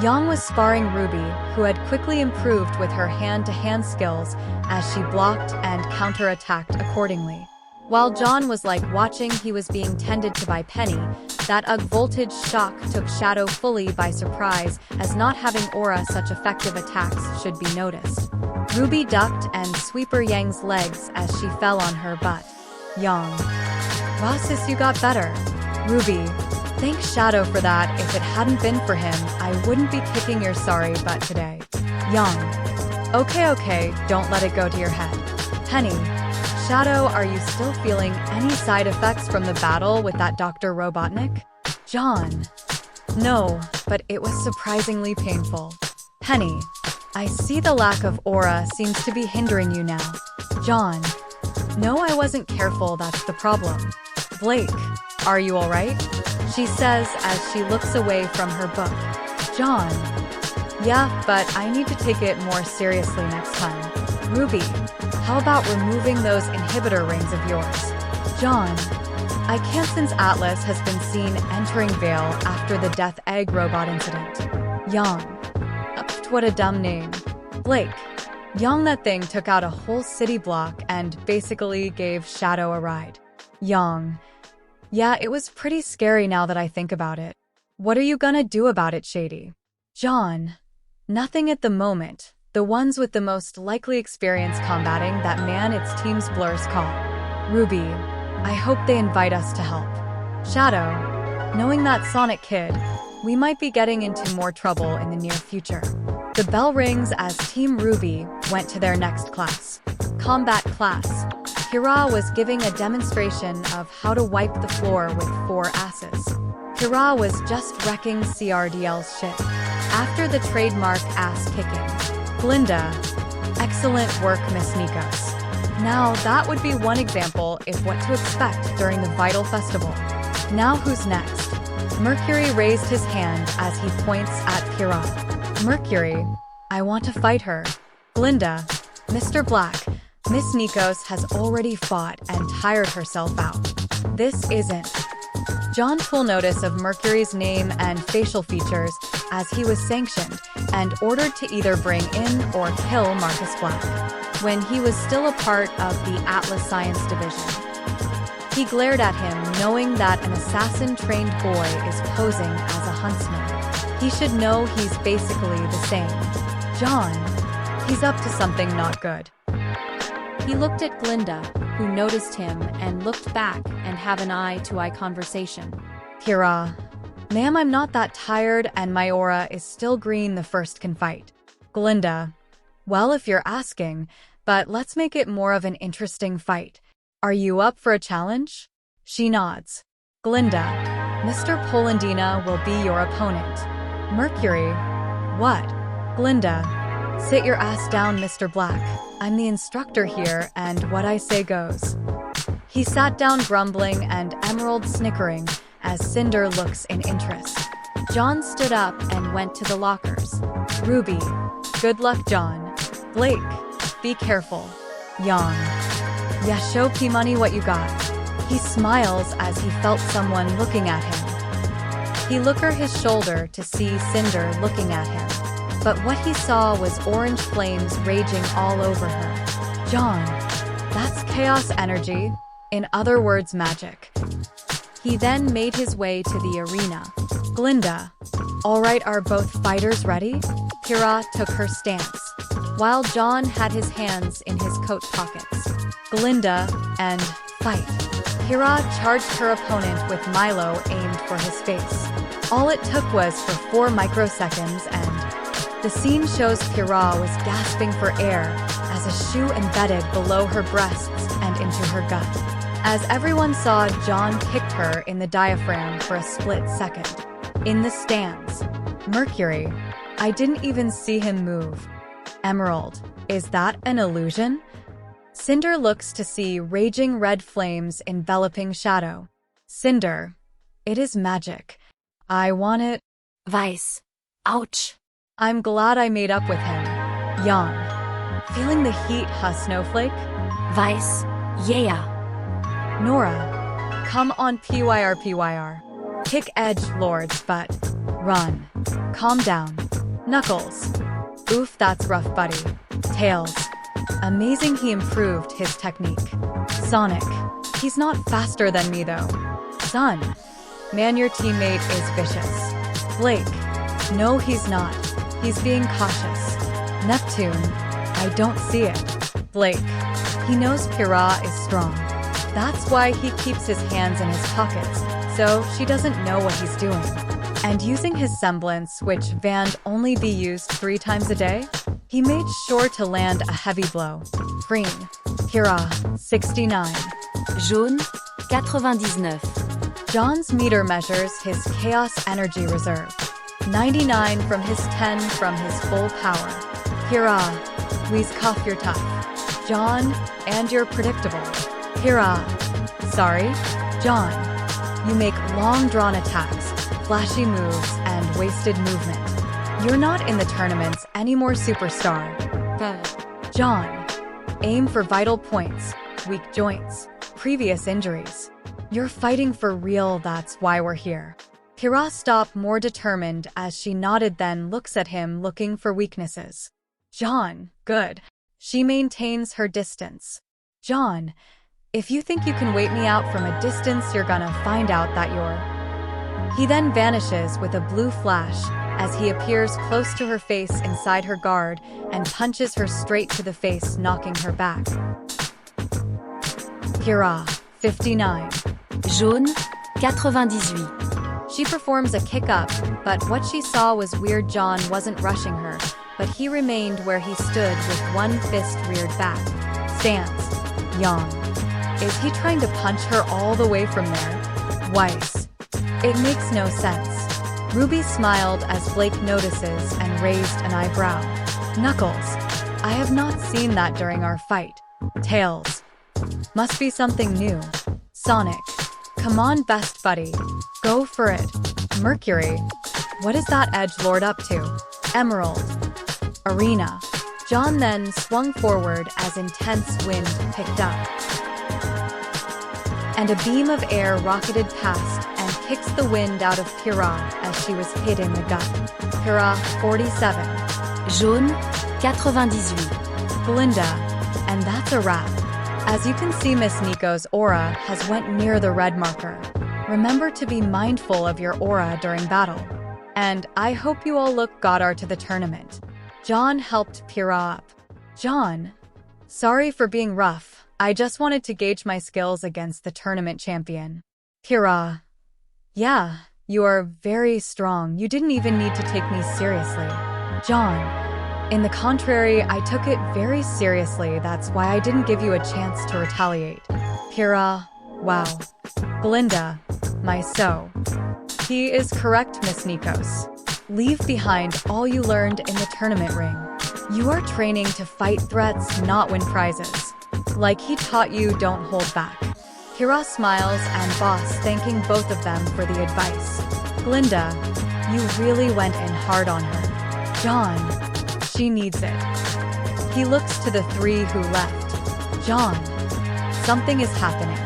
Jaune was sparring Ruby, who had quickly improved with her hand-to-hand skills as she blocked and counterattacked accordingly. While Jaune was like watching he was being tended to by Penny, that voltage shock took Shadow fully by surprise, as not having aura such effective attacks should be noticed. Ruby ducked and Sweeper Yang's legs as she fell on her butt. Jaune. Rossis, you got better. Ruby. Thanks Shadow for that. If it hadn't been for him, I wouldn't be kicking your sorry butt today. Jaune. Okay, don't let it go to your head. Penny. Shadow, are you still feeling any side effects from the battle with that Dr. Robotnik? Jaune. No, but it was surprisingly painful. Penny. I see the lack of aura seems to be hindering you now. Jaune. No, I wasn't careful, that's the problem. Blake. Are you alright? She says as she looks away from her book. Jaune. Yeah, but I need to take it more seriously next time. Ruby. How about removing those inhibitor rings of yours? Jaune. I can't since Atlas has been seen entering Vale after the Death Egg robot incident. Jaune. What a dumb name. Blake. Jaune, that thing took out a whole city block and basically gave Shadow a ride. Jaune. Yeah, it was pretty scary now that I think about it. What are you gonna do about it, Shady? Jaune. Nothing at the moment. The ones with the most likely experience combating that man its team's blurs call. Ruby. I hope they invite us to help. Shadow. Knowing that Sonic Kid, we might be getting into more trouble in the near future. The bell rings as Team Ruby went to their next class. Combat class. Kira was giving a demonstration of how to wipe the floor with 4 asses. Kira was just wrecking CRDL's shit. After the trademark ass-kicking. Glinda. Excellent work, Miss Nikos. Now that would be one example of what to expect during the Vital Festival. Now who's next? Mercury raised his hand as he points at Kira. Mercury. I want to fight her. Glinda. Mr. Black. Miss Nikos has already fought and tired herself out. This isn't. Jaune took notice of Mercury's name and facial features as he was sanctioned and ordered to either bring in or kill Marcus Black when he was still a part of the Atlas Science Division. He glared at him, knowing that an assassin-trained boy is posing as a huntsman. He should know he's basically the same. Jaune. He's up to something not good. He looked at Glinda, who noticed him and looked back and have an eye-to-eye conversation. Kira. Ma'am, I'm not that tired and my aura is still green, the first can fight. Glinda. Well, if you're asking, but let's make it more of an interesting fight. Are you up for a challenge? She nods. Glinda. Mr. Polendina will be your opponent. Mercury. What? Glinda. Sit your ass down, Mr. Black. I'm the instructor here, and what I say goes. He sat down grumbling and Emerald snickering as Cinder looks in interest. Jaune stood up and went to the lockers. Ruby. Good luck, Jaune. Blake. Be careful. Jaune. Yeah, show P-Money what you got. He smiles as he felt someone looking at him. He looked over his shoulder to see Cinder looking at him. But what he saw was orange flames raging all over her. Jaune. That's chaos energy. In other words, magic. He then made his way to the arena. Glinda. Alright, are both fighters ready? Kira took her stance, while Jaune had his hands in his coat pockets. Glinda and fight. Kira charged her opponent with Milo aimed for his face. All it took was for 4 microseconds and the scene shows Kira was gasping for air as a shoe embedded below her breasts and into her gut. As everyone saw, Jaune kicked her in the diaphragm for a split second. In the stands. Mercury. I didn't even see him move. Emerald. Is that an illusion? Cinder looks to see raging red flames enveloping Shadow. Cinder. It is magic. I want it. Vice. Ouch. I'm glad I made up with him. Jaune. Feeling the heat, huh, Snowflake? Vice. Yeah. Nora. Come on, PYR. Kick edge lords, but Run. Calm down. Knuckles. Oof, that's rough, buddy. Tails. Amazing, he improved his technique. Sonic. He's not faster than me though. Sun. Man, your teammate is vicious. Blake. No, he's not. He's being cautious. Neptune. I don't see it. Blake. He knows Pyrrha is strong. That's why he keeps his hands in his pockets, so she doesn't know what he's doing. And using his semblance, which Vand only be used 3 times a day, he made sure to land a heavy blow. Green. Pyrrha, 69. Jaune, 99. John's meter measures his chaos energy reserve. 99 from his 10 from his full power. Pyrrha, please cough, you're tough. John, and you're predictable. Pyrrha. Sorry, John. You make long-drawn attacks, flashy moves, and wasted movement. You're not in the tournaments anymore, superstar. John. Aim for vital points, weak joints, previous injuries. You're fighting for real, that's why we're here. Pyrrha stopped, more determined as she nodded, then looks at him looking for weaknesses. John, good. She maintains her distance. John, if you think you can wait me out from a distance, you're gonna find out that you're... He then vanishes with a blue flash as he appears close to her face inside her guard and punches her straight to the face, knocking her back. Pyrrha, 59. Jaune, 98. She performs a kick-up, but what she saw was weird. John wasn't rushing her, but he remained where he stood with one fist reared back. Stance. Yawn. Is he trying to punch her all the way from there? Weiss. It makes no sense. Ruby smiled as Blake notices and raised an eyebrow. Knuckles. I have not seen that during our fight. Tails. Must be something new. Sonic. Come on, best buddy. Go for it. Mercury. What is that edgelord up to? Emerald. Arena. John then swung forward as intense wind picked up. And a beam of air rocketed past and kicks the wind out of Pyrrha as she was hit in the gut. Pyrrha, 47. Jaune, 98. Belinda. And that's a wrap. As you can see, Miss Nico's aura has went near the red marker. Remember to be mindful of your aura during battle. And I hope you all look Goddard to the tournament. John helped Pyrrha up. John, sorry for being rough. I just wanted to gauge my skills against the tournament champion. Pyrrha. Yeah, you are very strong. You didn't even need to take me seriously. John. In the contrary, I took it very seriously. That's why I didn't give you a chance to retaliate. Pyrrha. Wow. Belinda. He is correct, Miss Nikos. Leave behind all you learned in the tournament ring. You are training to fight threats, not win prizes. Like he taught you, don't hold back. Pyrrha smiles and Boss thanking both of them for the advice. Glinda, you really went in hard on her. John, she needs it. He looks to the 3 who left. John, something is happening.